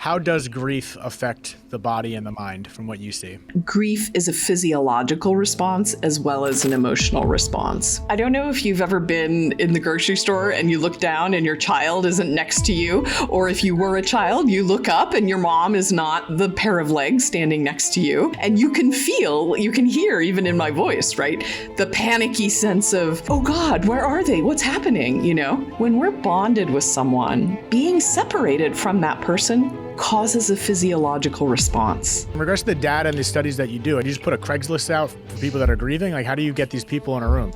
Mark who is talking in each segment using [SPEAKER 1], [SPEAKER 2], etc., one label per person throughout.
[SPEAKER 1] how does grief affect the body and the mind from what you see?
[SPEAKER 2] Grief is a physiological response as well as an emotional response. I don't know if you've ever been in the grocery store and you look down and your child isn't next to you, or if you were a child, you look up and your mom is not the pair of legs standing next to you. And you can feel, you can hear, even in my voice, right? The panicky sense of, oh God, where are they? What's happening? You know, when we're bonded with someone, being separated from that person causes a physiological response.
[SPEAKER 1] In regards to the data and the studies that you do, you just put a Craigslist out for people that are grieving? Like, how do you get these people in a room?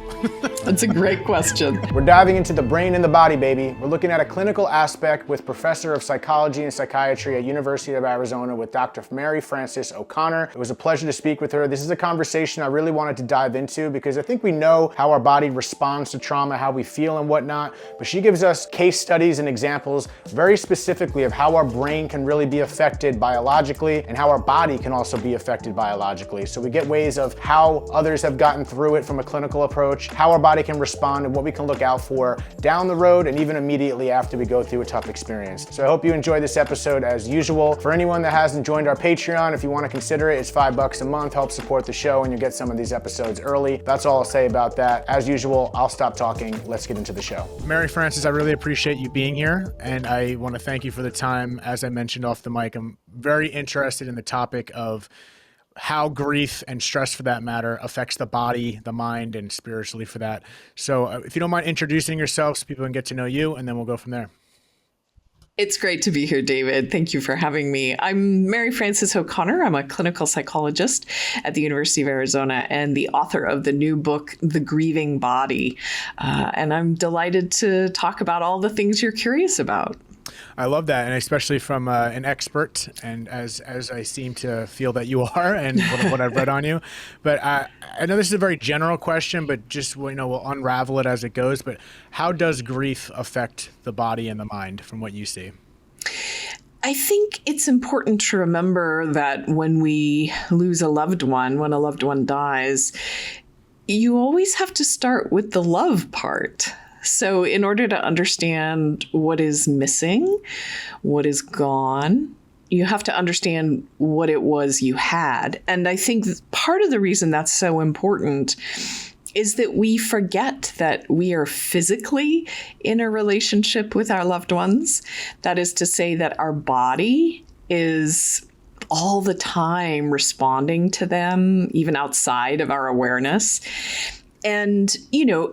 [SPEAKER 2] That's a great question.
[SPEAKER 3] We're diving into the brain and the body, baby. We're looking at a clinical aspect with Professor of Psychology and Psychiatry at University of Arizona with Dr. Mary Frances O'Connor. It was a pleasure to speak with her. This is a conversation I really wanted to dive into because I think we know how our body responds to trauma, how we feel and whatnot, but she gives us case studies and examples very specifically of how our brain can really be affected biologically and how our body can also be affected biologically. So we get ways of how others have gotten through it from a clinical approach, how our body can respond and what we can look out for down the road and even immediately after we go through a tough experience. So I hope you enjoy this episode as usual. For anyone that hasn't joined our Patreon, if you want to consider it, it's $5 a month, help support the show and you'll get some of these episodes early. That's all I'll say about that. As usual, I'll stop talking. Let's get into the show.
[SPEAKER 1] Mary Frances, I really appreciate you being here and I want to thank you for the time. As I mentioned off the mic, I'm very interested in the topic of how grief and stress for that matter affects the body, the mind, and spiritually for that. So if you don't mind introducing yourself so people can get to know you, and then we'll go from there.
[SPEAKER 2] It's great to be here, David. Thank you for having me. I'm Mary Frances O'Connor. I'm a clinical psychologist at the University of Arizona and the author of the new book, The Grieving Body. And I'm delighted to talk about all the things you're curious about.
[SPEAKER 1] I love that, and especially from an expert, and as I seem to feel that you are, and what I've read on you. But I know this is a very general question, but just we'll unravel it as it goes. But how does grief affect the body and the mind from what you see?
[SPEAKER 2] I think it's important to remember that when we lose a loved one, when a loved one dies, you always have to start with the love part. So in order to understand what is missing, what is gone, you have to understand what it was you had. And I think part of the reason that's so important is that we forget that we are physically in a relationship with our loved ones. That is to say that our body is all the time responding to them, even outside of our awareness. And,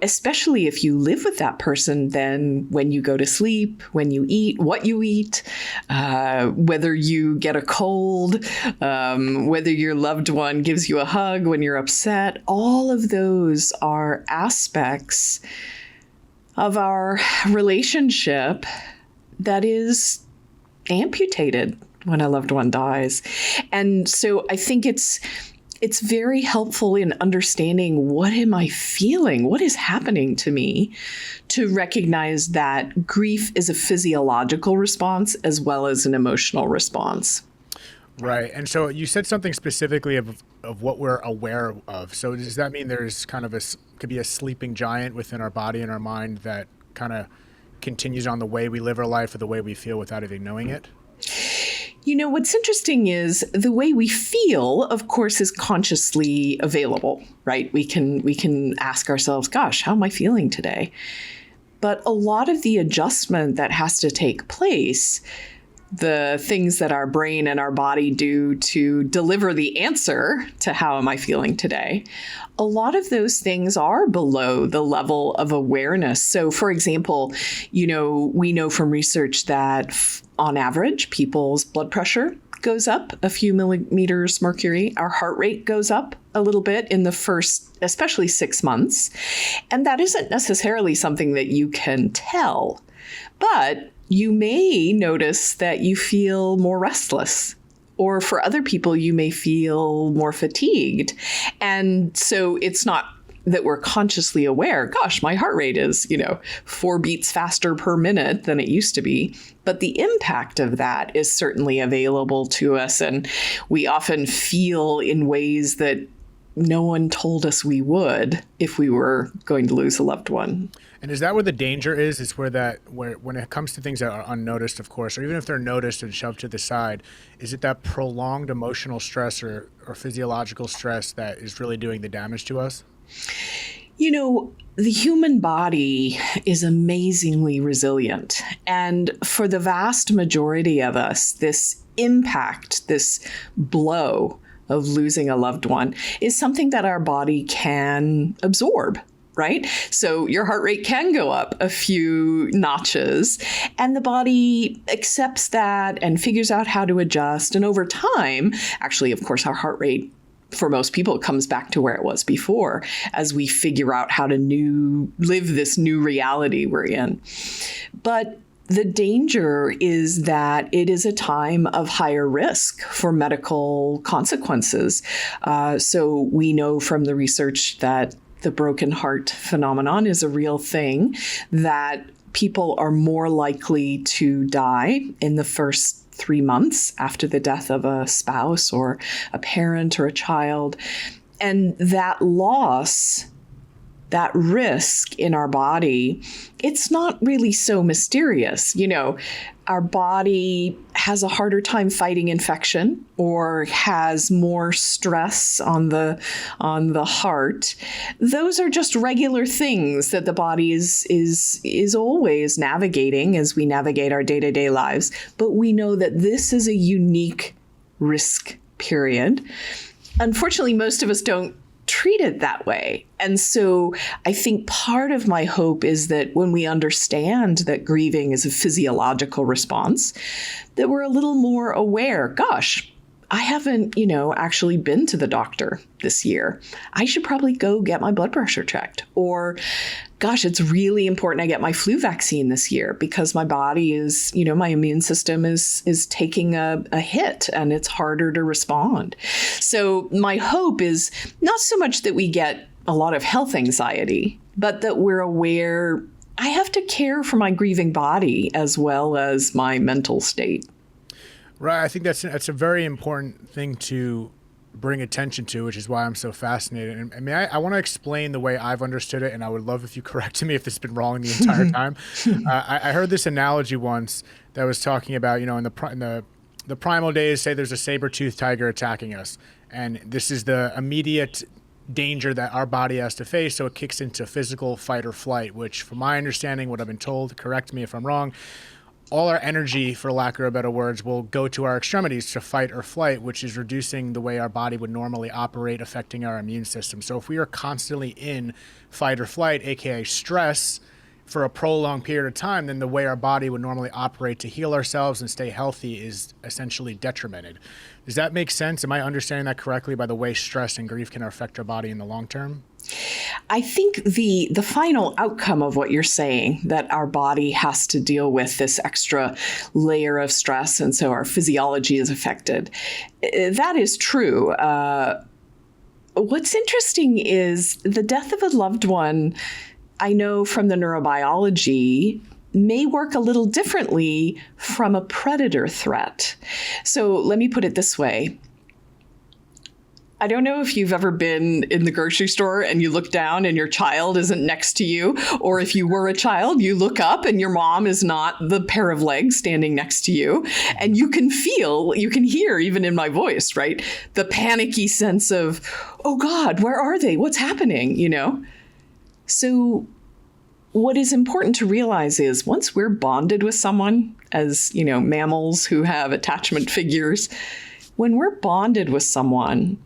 [SPEAKER 2] especially if you live with that person, then when you go to sleep, when you eat, what you eat, whether you get a cold, whether your loved one gives you a hug when you're upset, all of those are aspects of our relationship that is amputated when a loved one dies. And so I think it's very helpful in understanding what am I feeling, what is happening to me, to recognize that grief is a physiological response as well as an emotional response.
[SPEAKER 1] Right. And so you said something specifically of what we're aware of. So does that mean there's kind of could be a sleeping giant within our body and our mind that kind of continues on the way we live our life or the way we feel without even knowing it?
[SPEAKER 2] What's interesting is the way we feel, of course, is consciously available, right? We can ask ourselves, gosh, how am I feeling today? But a lot of the adjustment that has to take place, the things that our brain and our body do to deliver the answer to how am I feeling today, a lot of those things are below the level of awareness. So, for example, we know from research that on average, people's blood pressure goes up a few millimeters mercury. Our heart rate goes up a little bit in the first, especially 6 months. And that isn't necessarily something that you can tell, but you may notice that you feel more restless. Or for other people, you may feel more fatigued. And so it's not that we're consciously aware, gosh, my heart rate is, 4 beats faster per minute than it used to be. But the impact of that is certainly available to us. And we often feel in ways that no one told us we would if we were going to lose a loved one.
[SPEAKER 1] And is that where the danger is? Is where when it comes to things that are unnoticed, of course, or even if they're noticed and shoved to the side, is it that prolonged emotional stress or physiological stress that is really doing the damage to us?
[SPEAKER 2] The human body is amazingly resilient. And for the vast majority of us, this impact, this blow of losing a loved one is something that our body can absorb. Right? So your heart rate can go up a few notches, and the body accepts that and figures out how to adjust. And over time, actually, of course, our heart rate for most people comes back to where it was before as we figure out how to live this new reality we're in. But the danger is that it is a time of higher risk for medical consequences. So we know from the research that the broken heart phenomenon is a real thing, that people are more likely to die in the first 3 months after the death of a spouse or a parent or a child. And that loss, that risk in our body, it's not really so mysterious. Our body has a harder time fighting infection or has more stress on the heart. Those are just regular things that the body is always navigating as we navigate our day-to-day lives. But we know that this is a unique risk period. Unfortunately, most of us don't treat it that way. And so I think part of my hope is that when we understand that grieving is a physiological response, that we're a little more aware. Gosh, I haven't, actually been to the doctor this year. I should probably go get my blood pressure checked. Or, gosh, it's really important I get my flu vaccine this year because my body is, my immune system is taking a hit and it's harder to respond. So my hope is not so much that we get a lot of health anxiety, but that we're aware I have to care for my grieving body as well as my mental state.
[SPEAKER 1] Right. I think that's a very important thing to bring attention to, which is why I'm so fascinated. And I mean, I want to explain the way I've understood it, and I would love if you corrected me if this has been wrong the entire time. I heard this analogy once that was talking about, in the primal days, say there's a saber-toothed tiger attacking us, and this is the immediate danger that our body has to face, so it kicks into physical fight or flight, which, from my understanding, what I've been told, correct me if I'm wrong, all our energy, for lack of better words, will go to our extremities to fight or flight, which is reducing the way our body would normally operate, affecting our immune system. So if we are constantly in fight or flight, aka stress, for a prolonged period of time, then the way our body would normally operate to heal ourselves and stay healthy is essentially detrimented. Does that make sense? Am I understanding that correctly by the way stress and grief can affect our body in the long term?
[SPEAKER 2] I think the final outcome of what you're saying, that our body has to deal with this extra layer of stress, and so our physiology is affected, that is true. What's interesting is the death of a loved one, I know from the neurobiology, may work a little differently from a predator threat. So let me put it this way. I don't know if you've ever been in the grocery store and you look down and your child isn't next to you, or if you were a child, you look up and your mom is not the pair of legs standing next to you. And you can hear, even in my voice, right? The panicky sense of, oh God, where are they? What's happening? So what is important to realize is once we're bonded with someone, as, mammals who have attachment figures, when we're bonded with someone,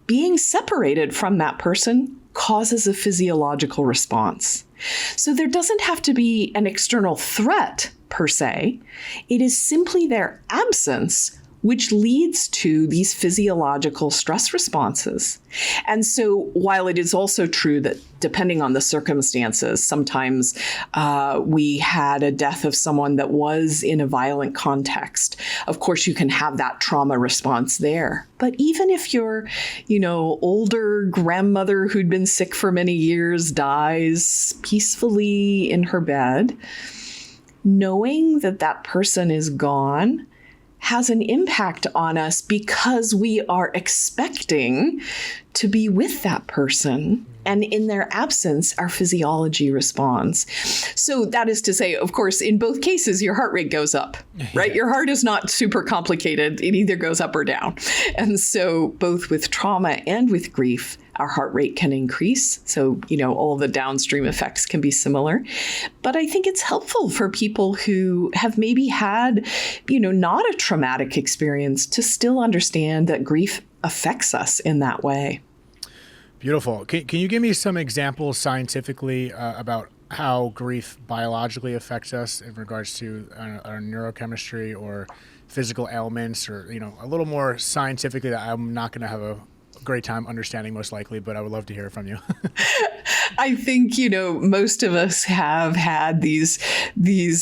[SPEAKER 2] being separated from that person causes a physiological response. So there doesn't have to be an external threat per se. It is simply their absence which leads to these physiological stress responses. And so while it is also true that depending on the circumstances, sometimes we had a death of someone that was in a violent context, of course you can have that trauma response there. But even if your, older grandmother who'd been sick for many years dies peacefully in her bed, knowing that that person is gone has an impact on us because we are expecting to be with that person. And in their absence, our physiology responds. So that is to say, of course, in both cases, your heart rate goes up, right? Your heart is not super complicated. It either goes up or down. And so both with trauma and with grief, our heart rate can increase. So, all the downstream effects can be similar. But I think it's helpful for people who have maybe had, not a traumatic experience to still understand that grief affects us in that way.
[SPEAKER 1] Beautiful. Can you give me some examples scientifically about how grief biologically affects us in regards to our neurochemistry or physical ailments, or a little more scientifically that I'm not going to have a great time understanding most likely, but I would love to hear from you.
[SPEAKER 2] I think, most of us have had these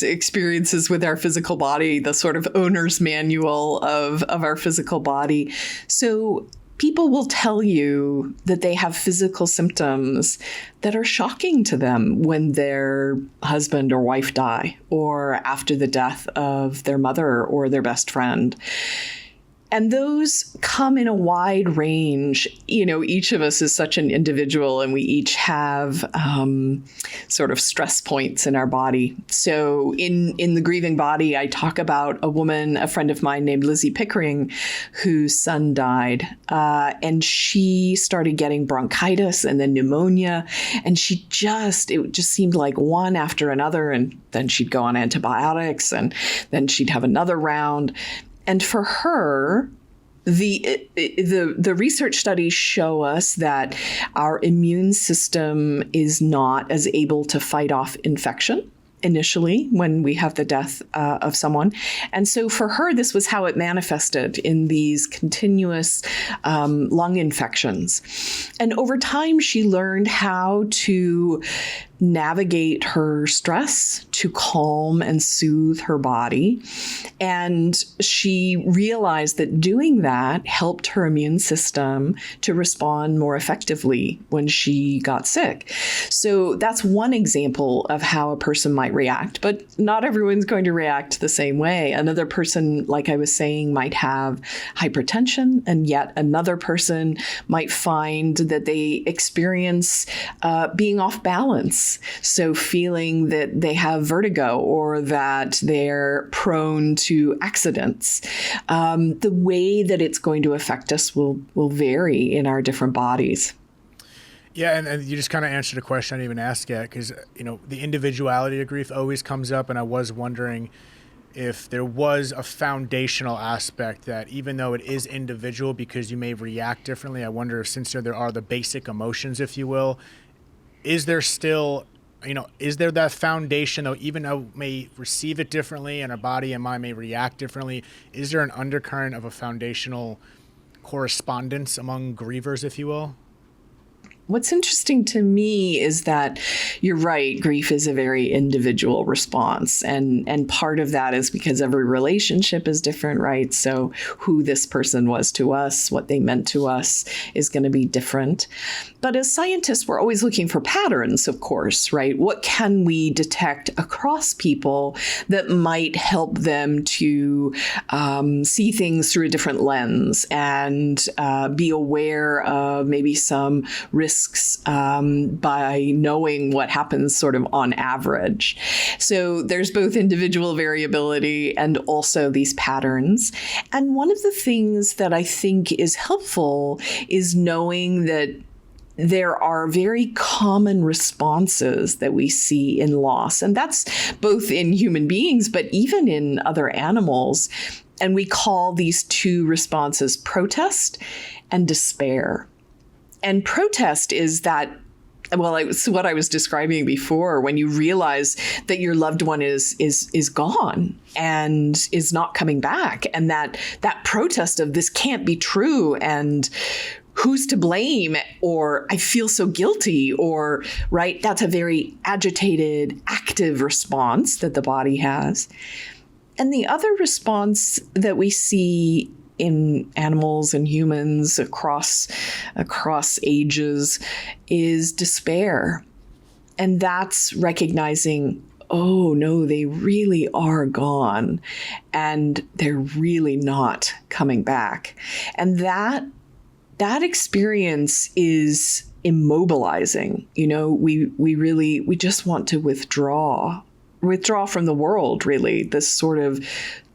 [SPEAKER 2] experiences with our physical body, the sort of owner's manual of our physical body. So people will tell you that they have physical symptoms that are shocking to them when their husband or wife die, or after the death of their mother or their best friend. And those come in a wide range. Each of us is such an individual, and we each have sort of stress points in our body. So in the Grieving Body, I talk about a friend of mine named Lizzie Pickering, whose son died. And she started getting bronchitis and then pneumonia. And it just seemed like one after another. And then she'd go on antibiotics, and then she'd have another round. And for her, the research studies show us that our immune system is not as able to fight off infection initially when we have the death of someone. And so for her, this was how it manifested in these continuous lung infections. And over time, she learned how to navigate her stress, to calm and soothe her body. And she realized that doing that helped her immune system to respond more effectively when she got sick. So that's one example of how a person might react, but not everyone's going to react the same way. Another person, like I was saying, might have hypertension, and yet another person might find that they experience being off balance. So feeling that they have vertigo or that they're prone to accidents. The way that it's going to affect us will vary in our different bodies.
[SPEAKER 1] Yeah, and you just kind of answered a question I didn't even ask yet, because the individuality of grief always comes up, and I was wondering if there was a foundational aspect that, even though it is individual because you may react differently, I wonder if, since there are the basic emotions, if you will, is there still, is there that foundation, though, even though we may receive it differently and our body and mind may react differently, is there an undercurrent of a foundational correspondence among grievers, if you will?
[SPEAKER 2] What's interesting to me is that you're right, grief is a very individual response. And part of that is because every relationship is different, right? So who this person was to us, what they meant to us is going to be different. But as scientists, we're always looking for patterns, of course, right? What can we detect across people that might help them to see things through a different lens and be aware of maybe some risks by knowing what happens sort of on average. So there's both individual variability and also these patterns. And one of the things that I think is helpful is knowing that there are very common responses that we see in loss. And that's both in human beings, but even in other animals. And we call these two responses protest and despair. And protest is that, well, it's what I was describing before, when you realize that your loved one is gone and is not coming back. And that protest of this can't be true, and who's to blame, or I feel so guilty, or, right, that's a very agitated, active response that the body has. And the other response that we see in animals and humans across ages is despair. And that's recognizing, oh no, they really are gone and they're really not coming back. And that that experience is immobilizing. We just want to withdraw from the world, really. This sort of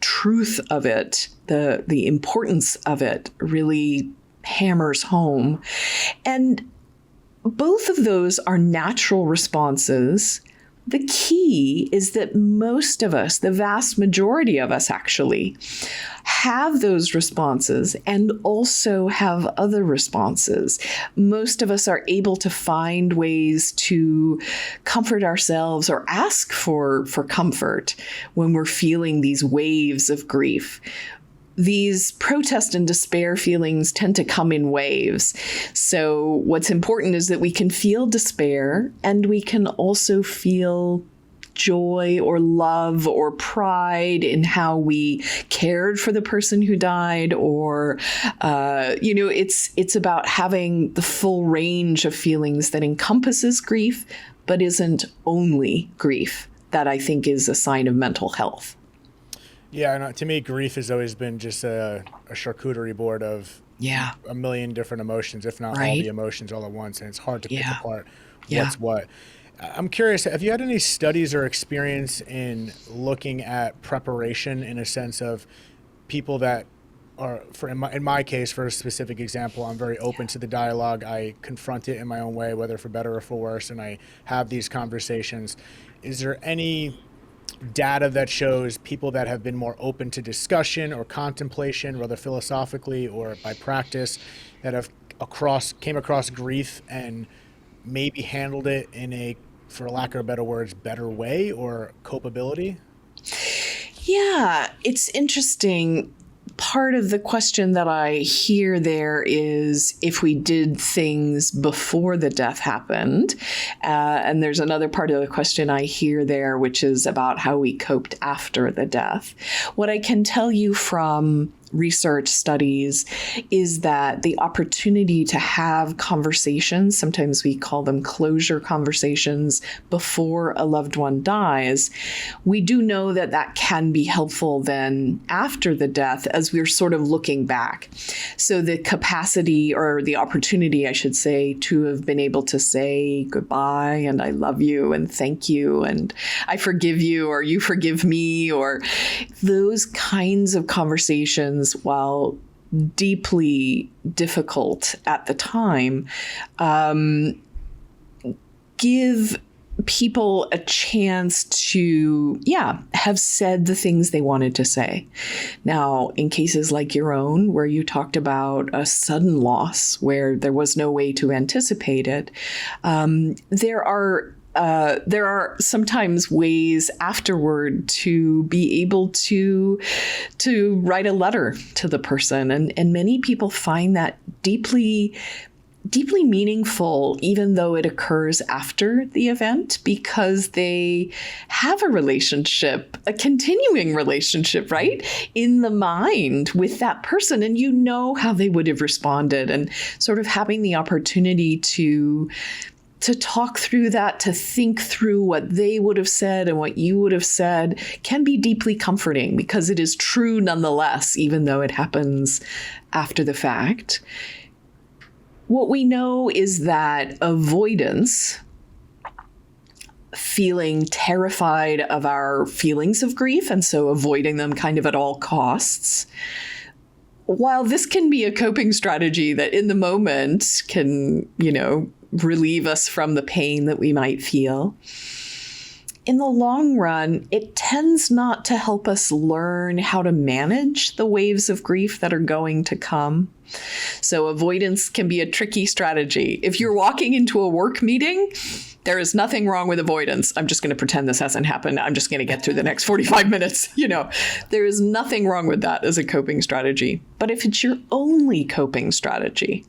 [SPEAKER 2] truth of it, the importance of it really hammers home. And both of those are natural responses. The key is that most of us, the vast majority of us actually, have those responses and also have other responses. Most of us are able to find ways to comfort ourselves or ask for comfort when we're feeling these waves of grief. These protest and despair feelings tend to come in waves. So what's important is that we can feel despair and we can also feel joy or love or pride in how we cared for the person who died, or it's about having the full range of feelings that encompasses grief but isn't only grief. That, I think, is a sign of mental health.
[SPEAKER 1] Yeah, and to me, grief has always been just a charcuterie board of a million different emotions, if not all the emotions all at once, and it's hard to pick apart what's what. I'm curious, have you had any studies or experience in looking at preparation in a sense of people that are, in my case, for a specific example, I'm very open to the dialogue. I confront it in my own way, whether for better or for worse, and I have these conversations. Is there any data that shows people that have been more open to discussion or contemplation, whether philosophically or by practice, that have came across grief and maybe handled it in a, for lack of better words, better way or copability?
[SPEAKER 2] Yeah, it's interesting. Part of the question that I hear there is if we did things before the death happened. And there's another part of the question I hear there, which is about how we coped after the death. What I can tell you from research studies is that the opportunity to have conversations, sometimes we call them closure conversations, before a loved one dies, we do know that that can be helpful then after the death as we're sort of looking back. So the capacity, or the opportunity, I should say, to have been able to say goodbye and I love you and thank you and I forgive you or you forgive me, or those kinds of conversations, while deeply difficult at the time, give people a chance to, have said the things they wanted to say. Now, in cases like your own, where you talked about a sudden loss where there was no way to anticipate it, there are sometimes ways afterward to be able to write a letter to the person. And many people find that deeply meaningful, even though it occurs after the event, because they have a relationship, a continuing relationship, right, in the mind with that person. And you know how they would have responded, and sort of having the opportunity to talk through that, to think through what they would have said and what you would have said, can be deeply comforting because it is true nonetheless, even though it happens after the fact. What we know is that avoidance, feeling terrified of our feelings of grief, and so avoiding them kind of at all costs, while this can be a coping strategy that in the moment can, relieve us from the pain that we might feel, in the long run, it tends not to help us learn how to manage the waves of grief that are going to come. So avoidance can be a tricky strategy. If you're walking into a work meeting, there is nothing wrong with avoidance. I'm just going to pretend this hasn't happened. I'm just going to get through the next 45 minutes. There is nothing wrong with that as a coping strategy. But if it's your only coping strategy,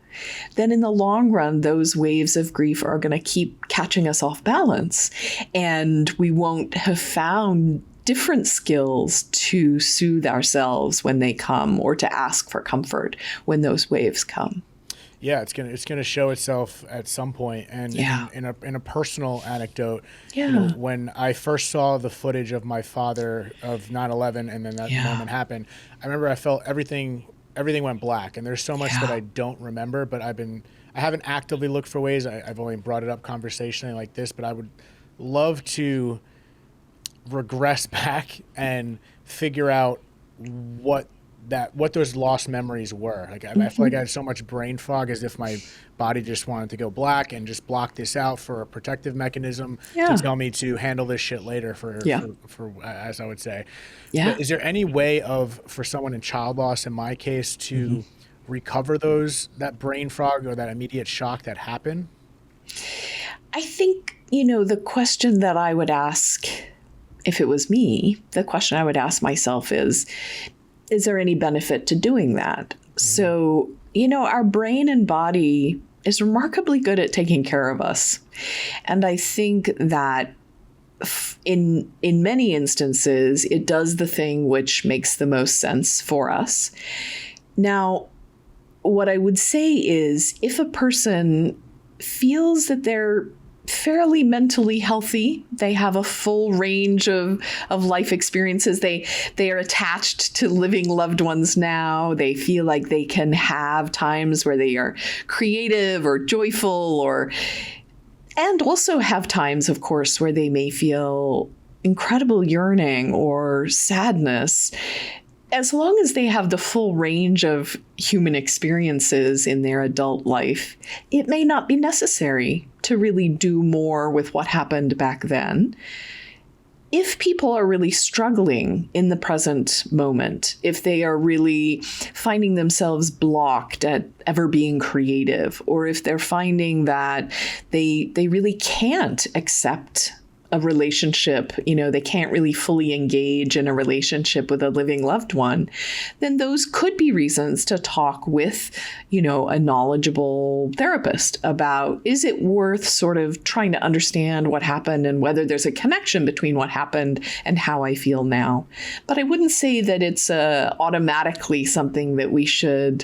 [SPEAKER 2] then in the long run, those waves of grief are going to keep catching us off balance. And we won't have found different skills to soothe ourselves when they come, or to ask for comfort when those waves come.
[SPEAKER 1] Yeah, it's gonna show itself at some point. And in a personal anecdote, when I first saw the footage of my father of 9/11, and then that moment happened, I remember I felt everything everything went black, and there's so much that I don't remember, but I haven't actively looked for ways. I've only brought it up conversationally like this, but I would love to regress back and figure out what those lost memories were. Like I feel like I had so much brain fog, as if my body just wanted to go black and just block this out for a protective mechanism to tell me to handle this shit later for as I would say.
[SPEAKER 2] Yeah.
[SPEAKER 1] But is there any way for someone in child loss, in my case, to recover that brain fog or that immediate shock that happened?
[SPEAKER 2] I think, the question that I would ask, if it was me, the question I would ask myself is there any benefit to doing that? So, our brain and body is remarkably good at taking care of us. And I think that in many instances, it does the thing which makes the most sense for us. Now, what I would say is, if a person feels that they're fairly mentally healthy, they have a full range of life experiences, they are attached to living loved ones now, they feel like they can have times where they are creative or joyful, and also have times, of course, where they may feel incredible yearning or sadness. As long as they have the full range of human experiences in their adult life, it may not be necessary to really do more with what happened back then. If people are really struggling in the present moment, if they are really finding themselves blocked at ever being creative, or if they're finding that they really can't accept a relationship, they can't really fully engage in a relationship with a living loved one, then those could be reasons to talk with, a knowledgeable therapist about, is it worth sort of trying to understand what happened and whether there's a connection between what happened and how I feel now. But I wouldn't say that it's automatically something that we should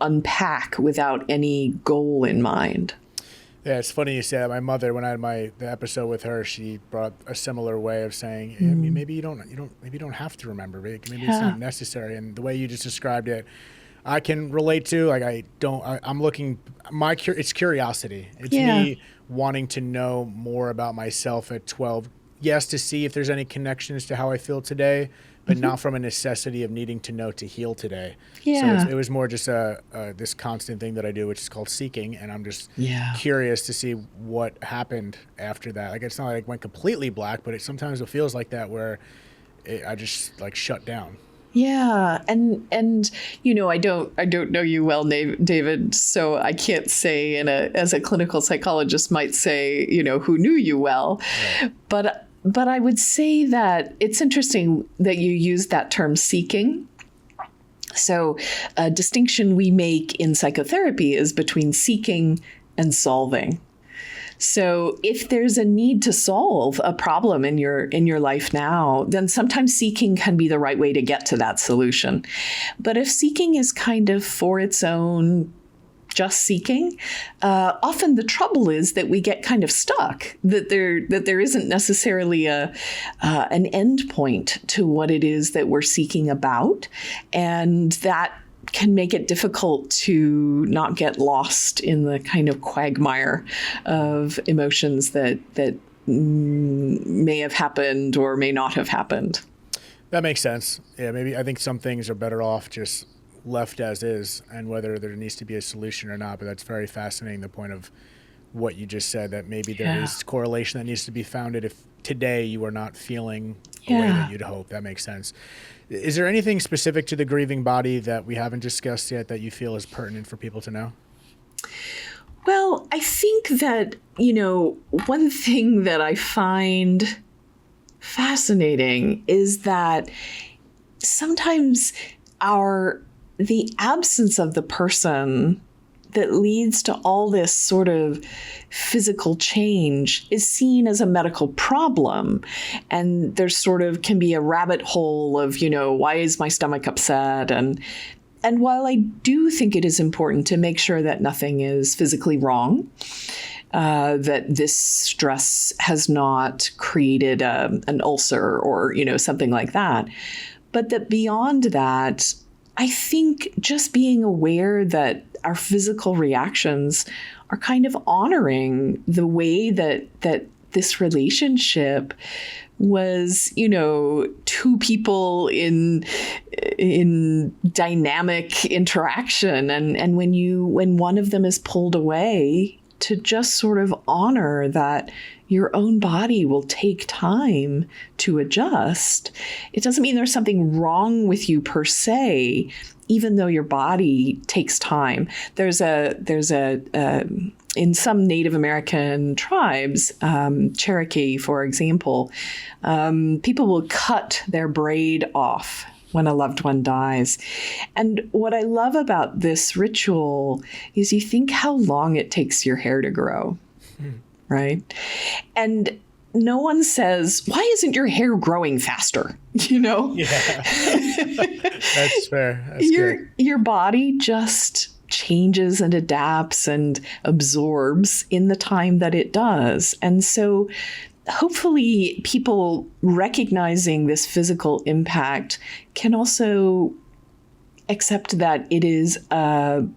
[SPEAKER 2] unpack without any goal in mind.
[SPEAKER 1] Yeah, it's funny you say that. My mother, when I had the episode with her, she brought a similar way of saying, I mean, maybe you don't have to remember. Maybe it's not necessary. And the way you just described it, I can relate to. Like I'm looking. It's curiosity. It's me wanting to know more about myself at 12. Yes, to see if there's any connections to how I feel today, but not from a necessity of needing to know to heal today.
[SPEAKER 2] Yeah.
[SPEAKER 1] So it was more just this constant thing that I do, which is called seeking, and I'm just curious to see what happened after that. Like, it's not like it went completely black, but sometimes it feels like that, where I just like shut down.
[SPEAKER 2] Yeah, and I don't know you well, David, so I can't say as a clinical psychologist might say, who knew you well, right. But I would say that it's interesting that you use that term seeking. So a distinction we make in psychotherapy is between seeking and solving. So if there's a need to solve a problem in your life now, then sometimes seeking can be the right way to get to that solution. But if seeking is kind of for its own, just seeking, often the trouble is that we get kind of stuck, that there isn't necessarily an end point to what it is that we're seeking about, and that can make it difficult to not get lost in the kind of quagmire of emotions that may have happened or may not have happened.
[SPEAKER 1] That makes sense. Yeah, maybe I think some things are better off just left as is, and whether there needs to be a solution or not. But that's very fascinating, the point of what you just said, that maybe there is correlation that needs to be founded if today you are not feeling the way that you'd hope. That makes sense. Is there anything specific to the grieving body that we haven't discussed yet that you feel is pertinent for people to know?
[SPEAKER 2] Well, I think that, one thing that I find fascinating is that sometimes the absence of the person that leads to all this sort of physical change is seen as a medical problem. And there sort of can be a rabbit hole of, why is my stomach upset? And while I do think it is important to make sure that nothing is physically wrong, that this stress has not created an ulcer or, something like that, But that beyond that, I think just being aware that our physical reactions are kind of honoring the way that this relationship was, two people in dynamic interaction. And when one of them is pulled away, to just sort of honor that your own body will take time to adjust. It doesn't mean there's something wrong with you per se, even though your body takes time. There's a in some Native American tribes, Cherokee, for example, people will cut their braid off when a loved one dies. And what I love about this ritual is you think how long it takes your hair to grow, right? And no one says, why isn't your hair growing faster?
[SPEAKER 1] Yeah. That's fair. That's
[SPEAKER 2] your body just changes and adapts and absorbs in the time that it does. And so hopefully people recognizing this physical impact can also accept that it is the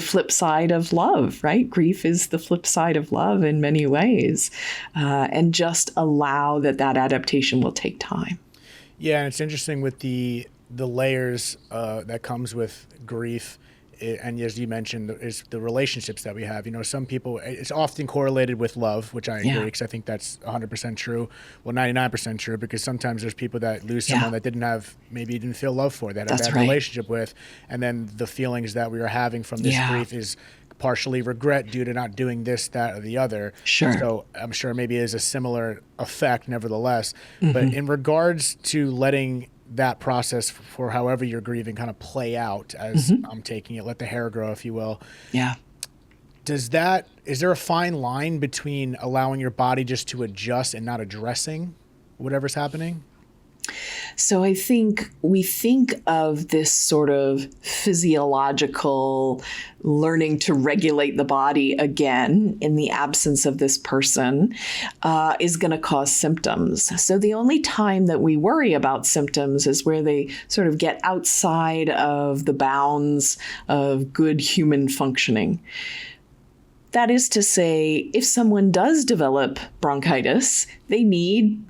[SPEAKER 2] flip side of love, right? Grief is the flip side of love in many ways, and just allow that adaptation will take time.
[SPEAKER 1] Yeah, and it's interesting with the layers that comes with grief. And as you mentioned, is the relationships that we have. Some people, it's often correlated with love, which I agree, because I think that's 100% true. Well, 99% true, because sometimes there's people that lose someone that maybe didn't feel love for, that had a bad relationship with. And then the feelings that we are having from this grief is partially regret due to not doing this, that, or the other.
[SPEAKER 2] Sure.
[SPEAKER 1] So I'm sure maybe it is a similar effect nevertheless. But in regards to letting that process for however you're grieving kind of play out as I'm taking it, let the hair grow, if you will.
[SPEAKER 2] Yeah.
[SPEAKER 1] Is there a fine line between allowing your body just to adjust and not addressing whatever's happening?
[SPEAKER 2] So I think we think of this sort of physiological learning to regulate the body again in the absence of this person is going to cause symptoms. So the only time that we worry about symptoms is where they sort of get outside of the bounds of good human functioning. That is to say, if someone does develop bronchitis, they need,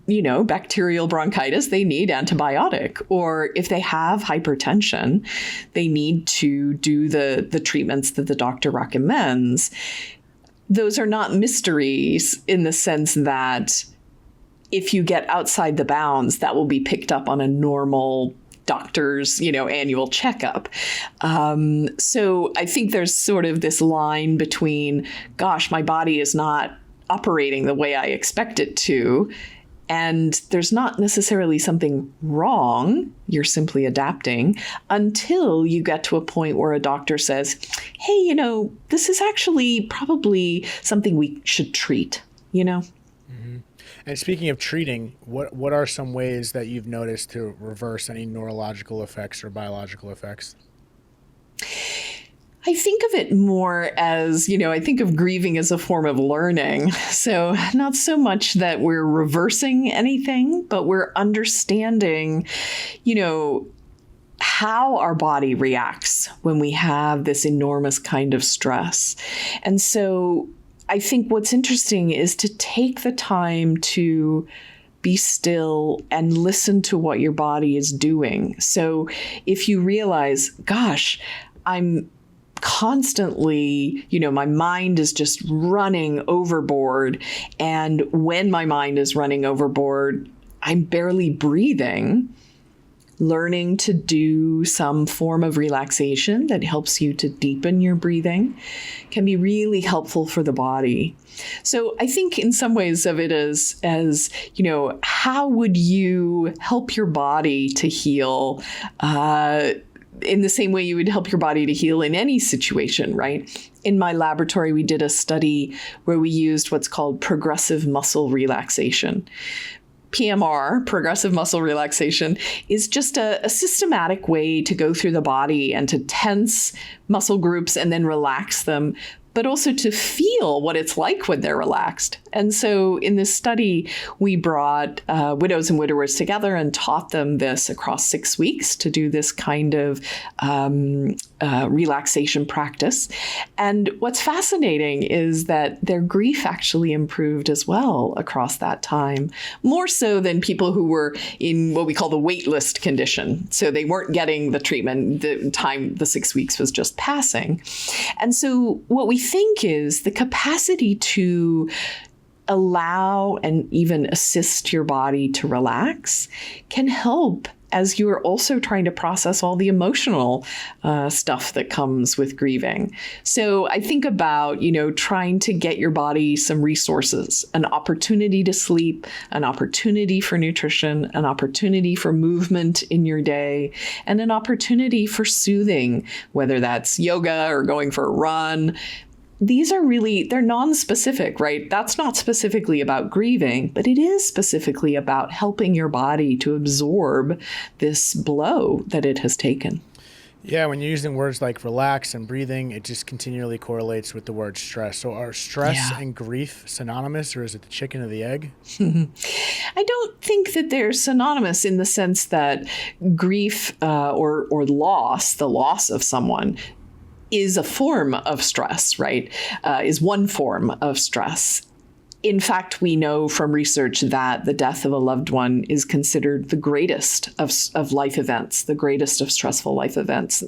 [SPEAKER 2] bacterial bronchitis, they need antibiotic. Or if they have hypertension, they need to do the treatments that the doctor recommends. Those are not mysteries in the sense that if you get outside the bounds, that will be picked up on a normal doctor's, annual checkup. So I think there's sort of this line between, gosh, my body is not operating the way I expect it to. And there's not necessarily something wrong. You're simply adapting until you get to a point where a doctor says, hey, this is actually probably something we should treat,
[SPEAKER 1] And speaking of treating, what are some ways that you've noticed to reverse any neurological effects or biological effects?
[SPEAKER 2] I think of it more as, I think of grieving as a form of learning. So not so much that we're reversing anything, but we're understanding, how our body reacts when we have this enormous kind of stress. And so I think what's interesting is to take the time to be still and listen to what your body is doing. So if you realize, gosh, I'm constantly, my mind is just running overboard. And when my mind is running overboard, I'm barely breathing. Learning to do some form of relaxation that helps you to deepen your breathing can be really helpful for the body. So I think in some ways of it as how would you help your body to heal in the same way you would help your body to heal in any situation, right? In my laboratory, we did a study where we used what's called progressive muscle relaxation. PMR, progressive muscle relaxation, is just a systematic way to go through the body and to tense muscle groups and then relax them, but also to feel what it's like when they're relaxed. And so in this study, we brought widows and widowers together and taught them this across 6 weeks to do this kind of relaxation practice. And what's fascinating is that their grief actually improved as well across that time, more so than people who were in what we call the wait list condition. So they weren't getting the treatment, the 6 weeks was just passing. And so what we think is the capacity to allow and even assist your body to relax can help as you're also trying to process all the emotional stuff that comes with grieving. So I think about, trying to get your body some resources, an opportunity to sleep, an opportunity for nutrition, an opportunity for movement in your day, and an opportunity for soothing, whether that's yoga or going for a run. These are they're non-specific, right? That's not specifically about grieving, but it is specifically about helping your body to absorb this blow that it has taken.
[SPEAKER 1] Yeah, when you're using words like relax and breathing, it just continually correlates with the word stress. So are stress and grief synonymous, or is it the chicken or the egg?
[SPEAKER 2] I don't think that they're synonymous in the sense that grief or loss, the loss of someone, is a form of stress, right? Is one form of stress. In fact, we know from research that the death of a loved one is considered the greatest of life events, the greatest of stressful life events.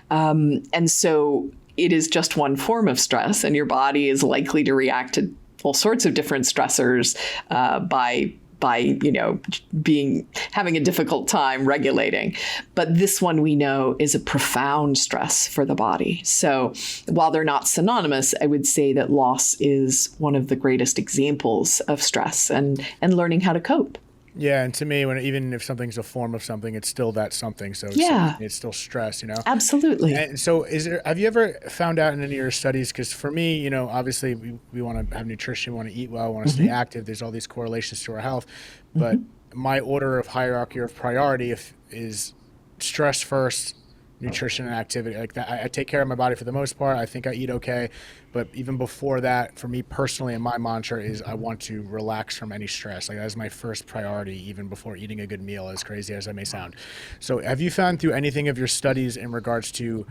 [SPEAKER 2] And so it is just one form of stress, and your body is likely to react to all sorts of different stressors by having a difficult time regulating. But this one we know is a profound stress for the body. So while they're not synonymous, I would say that loss is one of the greatest examples of stress and learning how to cope.
[SPEAKER 1] Yeah, and to me, even if something's a form of something, it's still that something. So it's still stress,
[SPEAKER 2] Absolutely.
[SPEAKER 1] And so have you ever found out in any of your studies, because for me, obviously we want to have nutrition, we want to eat well, we want to stay active. There's all these correlations to our health. But my order of hierarchy of priority is stress first, nutrition and activity. Like that, I take care of my body for the most part. I think I eat okay. But even before that, for me personally, and my mantra is I want to relax from any stress. Like that's my first priority, even before eating a good meal, as crazy as that may sound. So have you found through anything of your studies in regards to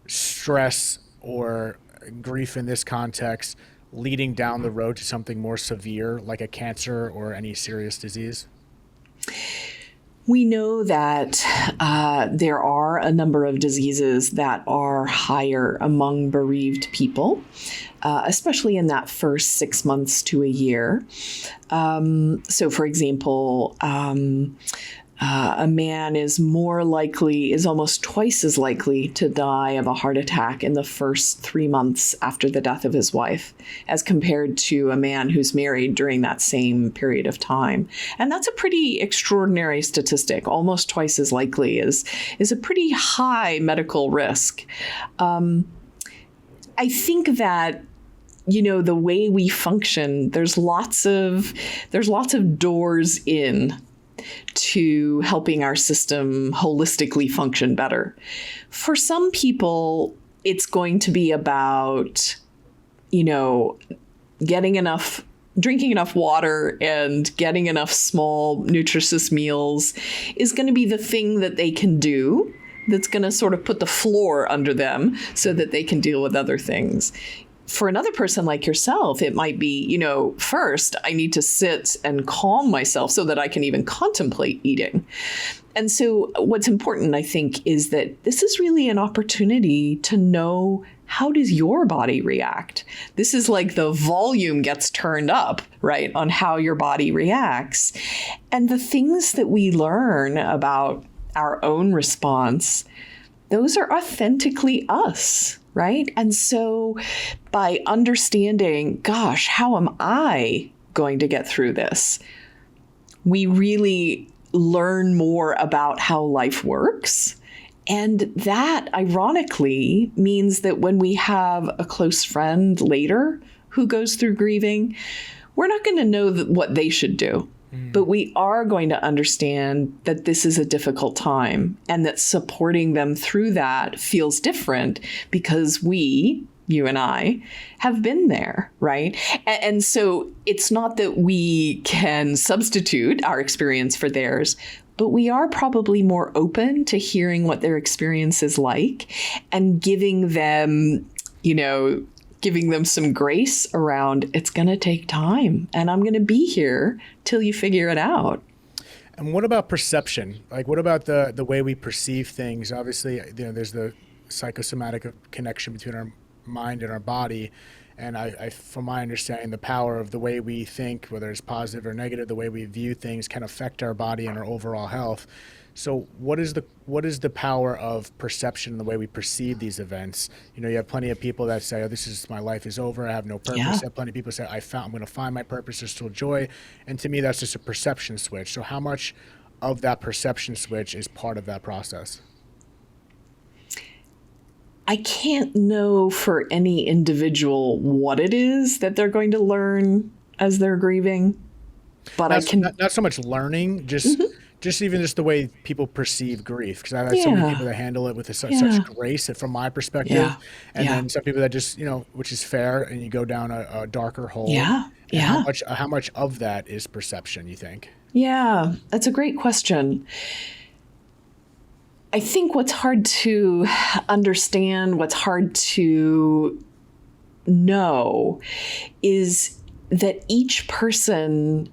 [SPEAKER 1] stress or grief in this context leading down the road to something more severe, like a cancer or any serious disease?
[SPEAKER 2] We know that there are a number of diseases that are higher among bereaved people, especially in that first 6 months to a year. So, for example, a man is almost twice as likely to die of a heart attack in the first 3 months after the death of his wife, as compared to a man who's married during that same period of time. And that's a pretty extraordinary statistic. Almost twice as likely is a pretty high medical risk. I think that the way we function, there's lots of doors in to helping our system holistically function better. For some people, it's going to be about, drinking enough water and getting enough small nutritious meals is going to be the thing that they can do that's going to sort of put the floor under them so that they can deal with other things. For another person like yourself, it might be, first, I need to sit and calm myself so that I can even contemplate eating. And so what's important, I think, is that this is really an opportunity to know, how does your body react? This is like the volume gets turned up, right, on how your body reacts. And the things that we learn about our own response, those are authentically us. Right? And so by understanding, gosh, how am I going to get through this? We really learn more about how life works. And that, ironically, means that when we have a close friend later who goes through grieving, we're not going to know what they should do. But we are going to understand that this is a difficult time and that supporting them through that feels different because we, you and I, have been there, right? And so it's not that we can substitute our experience for theirs, but we are probably more open to hearing what their experience is like and giving them some grace around, it's going to take time and I'm going to be here till you figure it out.
[SPEAKER 1] And what about perception? Like, what about the way we perceive things? Obviously, there's the psychosomatic connection between our mind and our body. And I, from my understanding, the power of the way we think, whether it's positive or negative, the way we view things can affect our body and our overall health. So what is the power of perception and the way we perceive these events? You have plenty of people that say, oh, my life is over. I have no purpose.
[SPEAKER 2] Yeah.
[SPEAKER 1] You have plenty of people say, I'm going to find my purpose. There's still joy. And to me, that's just a perception switch. So how much of that perception switch is part of that process?
[SPEAKER 2] I can't know for any individual what it is that they're going to learn as they're grieving, but I can
[SPEAKER 1] not so much learning, just even just the way people perceive grief. Because I've had so many people that handle it with such grace, from my perspective, and then some people that just which is fair, and you go down a darker hole. How much of that is perception, you think? Yeah,
[SPEAKER 2] that's a great question. I think what's hard to understand, what's hard to know, is that each person,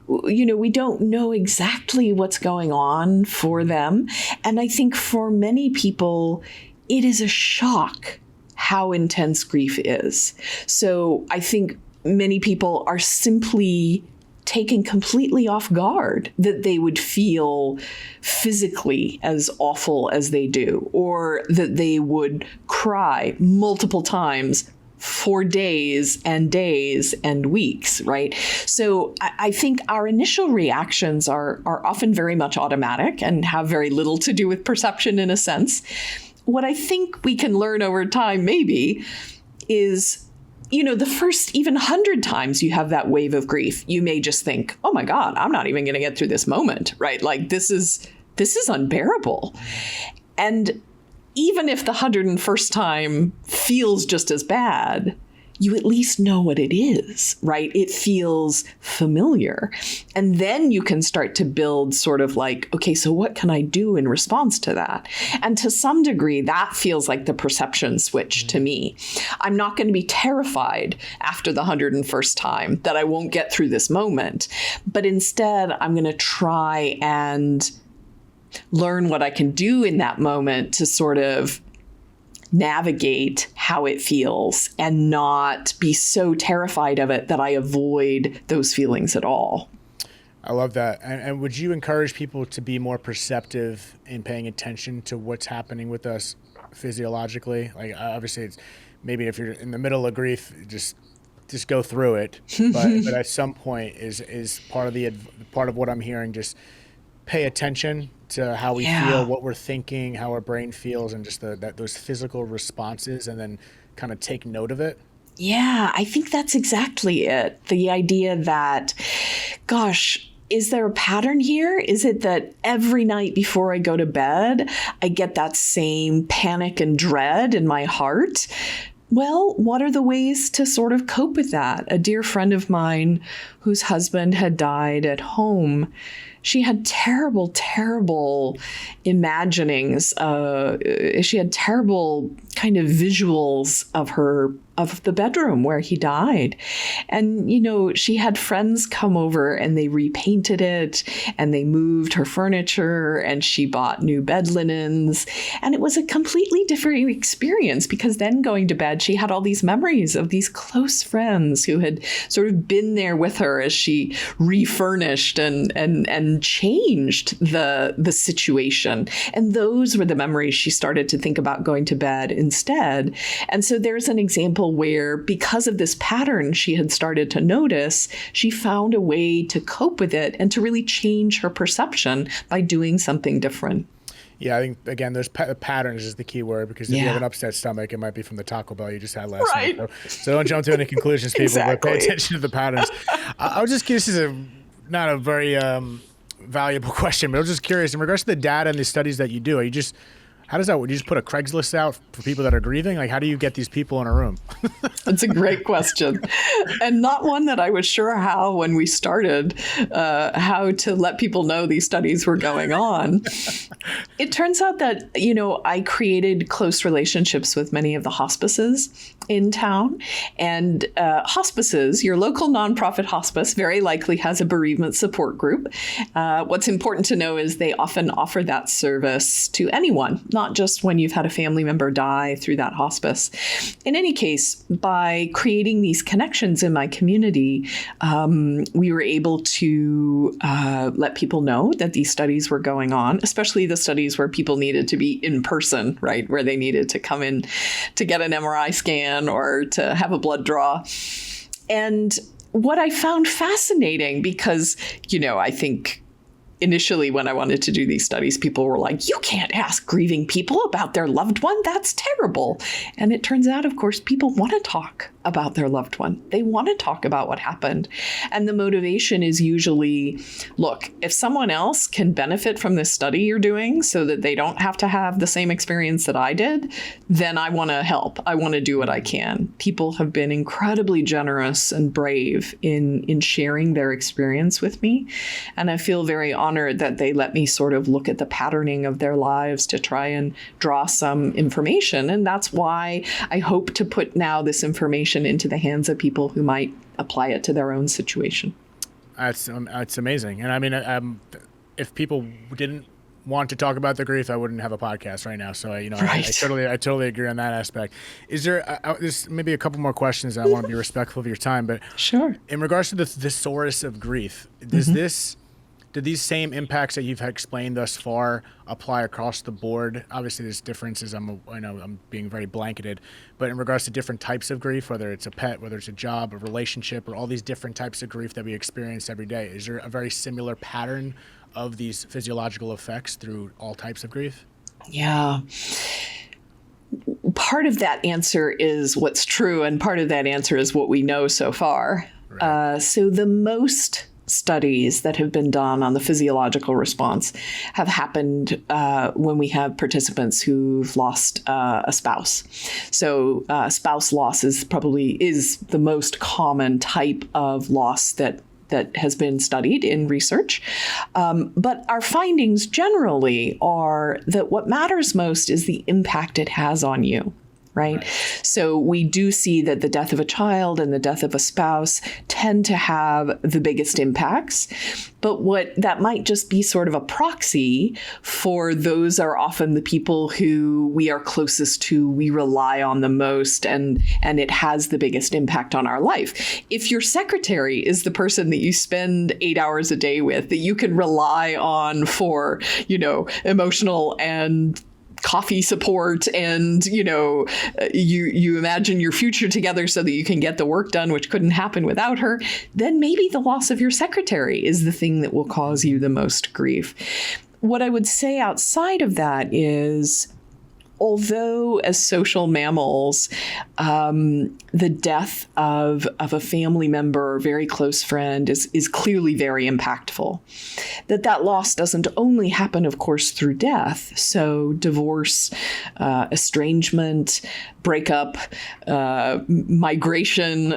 [SPEAKER 2] we don't know exactly what's going on for them. And I think for many people, it is a shock how intense grief is. So I think many people are simply taken completely off guard that they would feel physically as awful as they do, or that they would cry multiple times for days and weeks, right? So I think our initial reactions are often very much automatic and have very little to do with perception in a sense. What I think we can learn over time maybe is, the first even 100 times you have that wave of grief, you may just think, oh my God, I'm not even going to get through this moment, right? Like this is unbearable. And even if the 101st time feels just as bad, you at least know what it is, right? It feels familiar. And then you can start to build sort of like, okay, so what can I do in response to that? And to some degree, that feels like the perception switch to me. I'm not going to be terrified after the 101st time that I won't get through this moment, but instead I'm going to try and learn what I can do in that moment to sort of navigate how it feels and not be so terrified of it that I avoid those feelings at all.
[SPEAKER 1] I love that. And would you encourage people to be more perceptive in paying attention to what's happening with us physiologically? Like, obviously, it's maybe if you're in the middle of grief, just go through it. But at some point is part of what I'm hearing, just pay attention to how we feel, what we're thinking, how our brain feels, and just those physical responses, and then kind of take note of it.
[SPEAKER 2] Yeah, I think that's exactly it. The idea that, gosh, is there a pattern here? Is it that every night before I go to bed, I get that same panic and dread in my heart? Well, what are the ways to sort of cope with that? A dear friend of mine whose husband had died at home, she had terrible, terrible imaginings. She had terrible kind of visuals of the bedroom where he died. And, she had friends come over and they repainted it and they moved her furniture and she bought new bed linens. And it was a completely different experience because then going to bed, she had all these memories of these close friends who had sort of been there with her as she refurnished and changed the situation. And those were the memories she started to think about going to bed instead. And so there's an example where, because of this pattern she had started to notice, she found a way to cope with it and to really change her perception by doing something different.
[SPEAKER 1] Yeah, I think, again, those patterns is the key word, because if you have an upset stomach, it might be from the Taco Bell you just had last night. So don't jump to any conclusions, people, but pay attention to the patterns. I was just curious, this is not a very valuable question, but I was just curious, in regards to the data and the studies that you do, How does that work? Do you just put a Craigslist out for people that are grieving? Like, how do you get these people in a room?
[SPEAKER 2] That's a great question. And not one that I was sure how when we started, how to let people know these studies were going on. It turns out that, I created close relationships with many of the hospices in town. And hospices, your local nonprofit hospice, very likely has a bereavement support group. What's important to know is they often offer that service to anyone, not just when you've had a family member die through that hospice. In any case, by creating these connections in my community, we were able to let people know that these studies were going on, especially the studies where people needed to be in person, right? Where they needed to come in to get an MRI scan or to have a blood draw. And what I found fascinating, because, I think initially when I wanted to do these studies, people were like, you can't ask grieving people about their loved one. That's terrible. And it turns out, of course, people want to talk about their loved one. They want to talk about what happened. And the motivation is usually, look, if someone else can benefit from this study you're doing so that they don't have to have the same experience that I did, then I want to help. I want to do what I can. People have been incredibly generous and brave in sharing their experience with me. And I feel very honored that they let me sort of look at the patterning of their lives to try and draw some information. And that's why I hope to put now this information into the hands of people who might apply it to their own situation.
[SPEAKER 1] That's amazing. And I mean, if people didn't want to talk about the grief, I wouldn't have a podcast right now. So, right. I totally agree on that aspect. Is there, there's maybe a couple more questions. I want to be respectful of your time, but
[SPEAKER 2] sure.
[SPEAKER 1] In regards to the thesaurus of grief, do these same impacts that you've explained thus far apply across the board? Obviously, there's differences. I know I'm being very blanketed, but in regards to different types of grief, whether it's a pet, whether it's a job, a relationship, or all these different types of grief that we experience every day, is there a very similar pattern of these physiological effects through all types of grief?
[SPEAKER 2] Yeah. Part of that answer is what's true, and part of that answer is what we know so far. Right. So the most studies that have been done on the physiological response have happened when we have participants who've lost a spouse. So spouse loss is the most common type of loss that has been studied in research. But our findings generally are that what matters most is the impact it has on you. Right? So we do see that the death of a child and the death of a spouse tend to have the biggest impacts. But what that might just be sort of a proxy for those are often the people who we are closest to, we rely on the most, and it has the biggest impact on our life. If your secretary is the person that you spend 8 hours a day with, that you can rely on for, emotional and coffee support, and you imagine your future together so that you can get the work done, which couldn't happen without her, then maybe the loss of your secretary is the thing that will cause you the most grief. What I would say outside of that is, although as social mammals, the death of a family member or very close friend is clearly very impactful, that loss doesn't only happen, of course, through death. So divorce, estrangement, breakup, migration,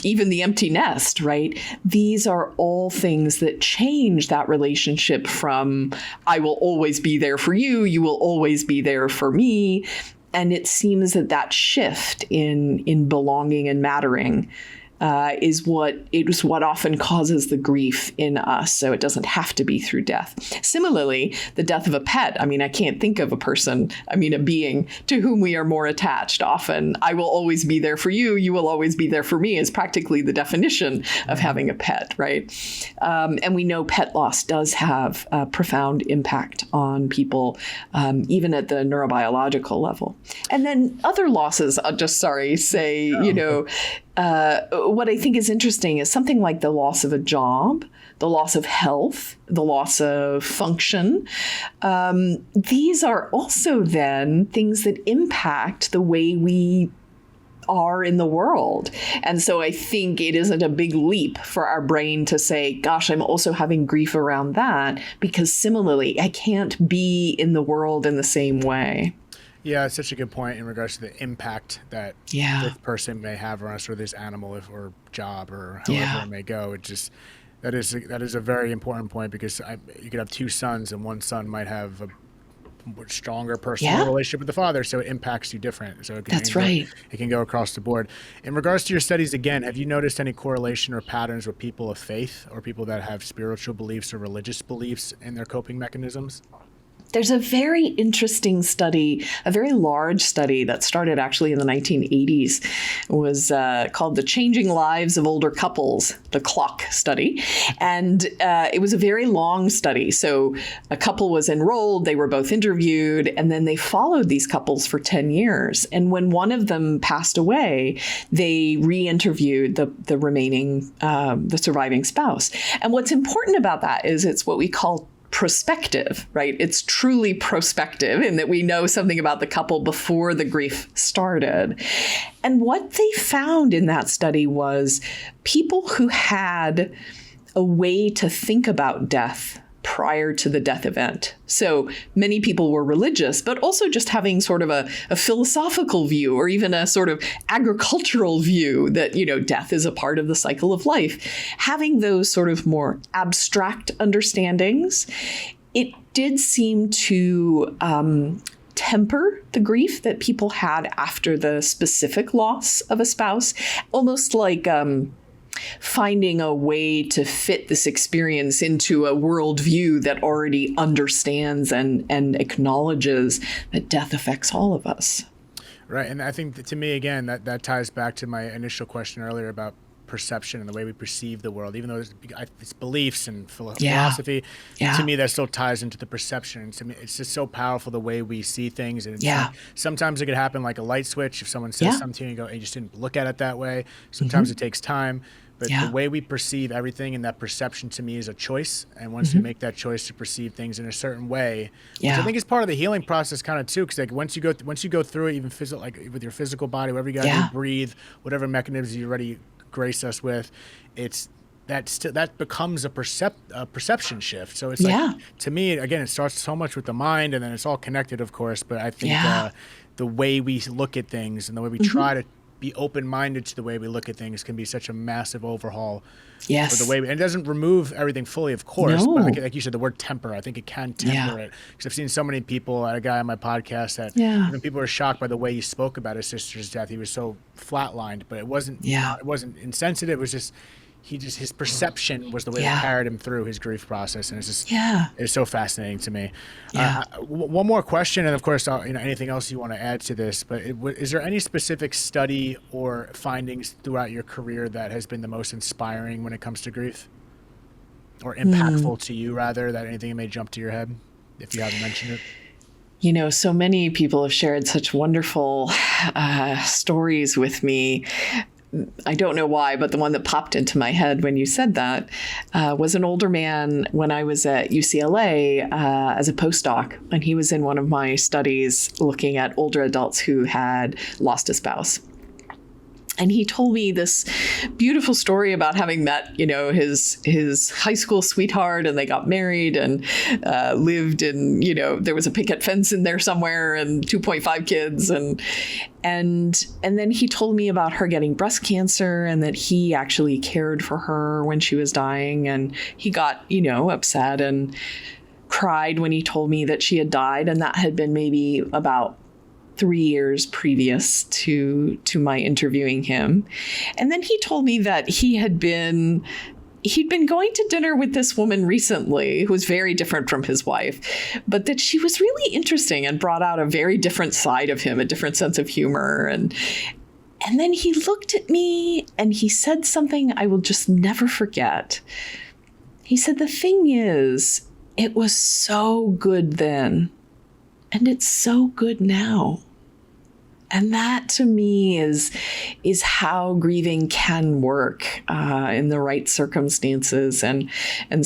[SPEAKER 2] even the empty nest, right? These are all things that change that relationship from I will always be there for you, you will always be there for me. And it seems that shift in belonging and mattering is what often causes the grief in us. So it doesn't have to be through death. Similarly, the death of a pet. I mean, I can't think of a being to whom we are more attached. Often, I will always be there for you. You will always be there for me is practically the definition of having a pet, right? And we know pet loss does have a profound impact on people, even at the neurobiological level. And then other losses, what I think is interesting is something like the loss of a job, the loss of health, the loss of function. These are also then things that impact the way we are in the world. And so I think it isn't a big leap for our brain to say, gosh, I'm also having grief around that, because similarly, I can't be in the world in the same way.
[SPEAKER 1] Yeah, it's such a good point in regards to the impact that this person may have on us, or this animal or job, or however it may go. It just, that is a very important point, because you could have two sons, and one son might have a stronger personal relationship with the father, so it impacts you different. So it can go across the board. In regards to your studies, again, have you noticed any correlation or patterns with people of faith or people that have spiritual beliefs or religious beliefs in their coping mechanisms?
[SPEAKER 2] There's a very interesting study, a very large study that started actually in the 1980s. It was called The Changing Lives of Older Couples, the CLOCK study. And it was a very long study. So a couple was enrolled, they were both interviewed, and then they followed these couples for 10 years. And when one of them passed away, they re-interviewed the remaining, the surviving spouse. And what's important about that is it's what we call prospective, right? It's truly prospective in that we know something about the couple before the grief started. And what they found in that study was people who had a way to think about death prior to the death event. So many people were religious, but also just having sort of a philosophical view, or even a sort of agricultural view that, you know, death is a part of the cycle of life. Having those sort of more abstract understandings, it did seem to temper the grief that people had after the specific loss of a spouse, almost like finding a way to fit this experience into a worldview that already understands and acknowledges that death affects all of us.
[SPEAKER 1] Right. And I think that, to me, again, that ties back to my initial question earlier about perception and the way we perceive the world. Even though it's beliefs and philosophy, to me that still ties into the perception. And to me, it's just so powerful the way we see things. And sometimes it could happen like a light switch. If someone says something to you, you go, "You just didn't look at it that way." Sometimes it takes time. But the way we perceive everything, and that perception, to me, is a choice. And once we make that choice to perceive things in a certain way, which I think is part of the healing process, kind of too. Because like once you go through it, even like with your physical body, whatever you got to do, breathe, whatever mechanisms you already grace us with, that becomes a perception shift. So it's like, to me, again, it starts so much with the mind, and then it's all connected, of course. But I think the way we look at things and the way we try to be open-minded to the way we look at things can be such a massive overhaul. For the way and it doesn't remove everything fully, of course, but like you said, the word temper, I think it can temper it. Because I've seen so many people, a guy on my podcast that even people were shocked by the way he spoke about his sister's death. He was so flatlined, but it wasn't insensitive. It was just his perception was the way that carried him through his grief process, and it's just it's so fascinating to me. One more question, and of course, anything else you want to add to this, but is there any specific study or findings throughout your career that has been the most inspiring when it comes to grief, or impactful to you, rather, that anything that may jump to your head if you haven't mentioned it?
[SPEAKER 2] You know, so many people have shared such wonderful stories with me. I don't know why, but the one that popped into my head when you said that was an older man when I was at UCLA as a postdoc. And he was in one of my studies looking at older adults who had lost a spouse. And he told me this beautiful story about having met, you know, his high school sweetheart, and they got married and lived in, you know, there was a picket fence in there somewhere and 2.5 kids. And then he told me about her getting breast cancer, and that he actually cared for her when she was dying. And he got, you know, upset and cried when he told me that she had died. And that had been maybe about 3 years previous to my interviewing him. And then he told me that he'd been going to dinner with this woman recently who was very different from his wife, but that she was really interesting and brought out a very different side of him, a different sense of humor. And then he looked at me and he said something I will just never forget. He said, "The thing is, it was so good then, and it's so good now." And that to me is how grieving can work in the right circumstances. And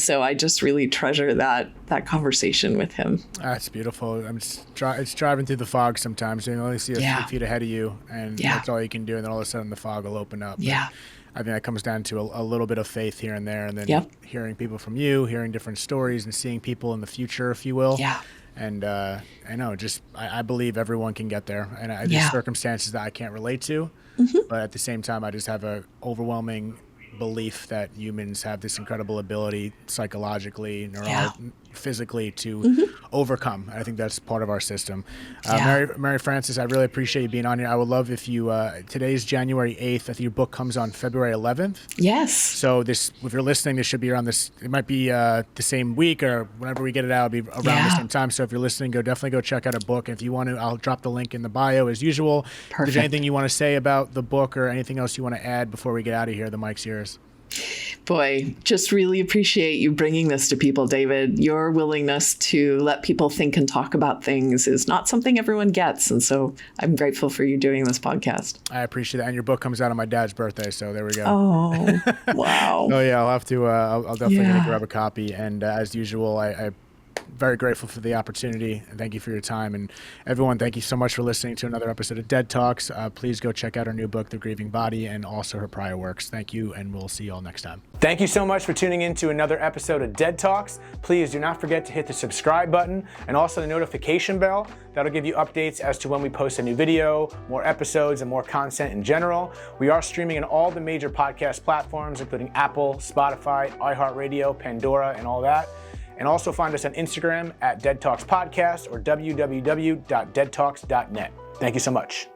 [SPEAKER 2] so I just really treasure that conversation with him.
[SPEAKER 1] That's beautiful. It's driving through the fog sometimes. You only see a few feet ahead of you, and that's all you can do. And then all of a sudden the fog will open up.
[SPEAKER 2] Yeah.
[SPEAKER 1] I think that comes down to a little bit of faith here and there, and then hearing people from you, hearing different stories, and seeing people in the future, if you will.
[SPEAKER 2] Yeah.
[SPEAKER 1] And I know, I believe everyone can get there. And there's circumstances that I can't relate to, but at the same time, I just have a overwhelming belief that humans have this incredible ability psychologically, physically to overcome. I think that's part of our system. Mary Frances, I really appreciate you being on here. I would love if you, today's January 8th, I think your book comes on February 11th.
[SPEAKER 2] Yes.
[SPEAKER 1] So if you're listening, this should be around this, it might be the same week, or whenever we get it out, it'll be around the same time. So if you're listening, definitely go check out a book. And if you want to, I'll drop the link in the bio as usual.
[SPEAKER 2] Perfect.
[SPEAKER 1] If there's anything you want to say about the book or anything else you want to add before we get out of here, the mic's yours.
[SPEAKER 2] Boy, just really appreciate you bringing this to people, David. Your willingness to let people think and talk about things is not something everyone gets. And so I'm grateful for you doing this podcast.
[SPEAKER 1] I appreciate that. And your book comes out on my dad's birthday. So there we go.
[SPEAKER 2] Oh, wow.
[SPEAKER 1] Oh, yeah. I'll have to, I'll definitely gonna grab a copy. And as usual, I'm very grateful for the opportunity, and thank you for your time. And everyone, thank you so much for listening to another episode of Dead Talks. Please go check out her new book, The Grieving Body, and also her prior works. Thank you, and we'll see you all next time.
[SPEAKER 3] Thank you so much for tuning in to another episode of Dead Talks. Please do not forget to hit the subscribe button and also the notification bell. That'll give you updates as to when we post a new video, more episodes, and more content in general. We are streaming on all the major podcast platforms, including Apple, Spotify, iHeartRadio, Pandora, and all that. And also find us on Instagram at Dead Talks Podcast or www.deadtalks.net. Thank you so much.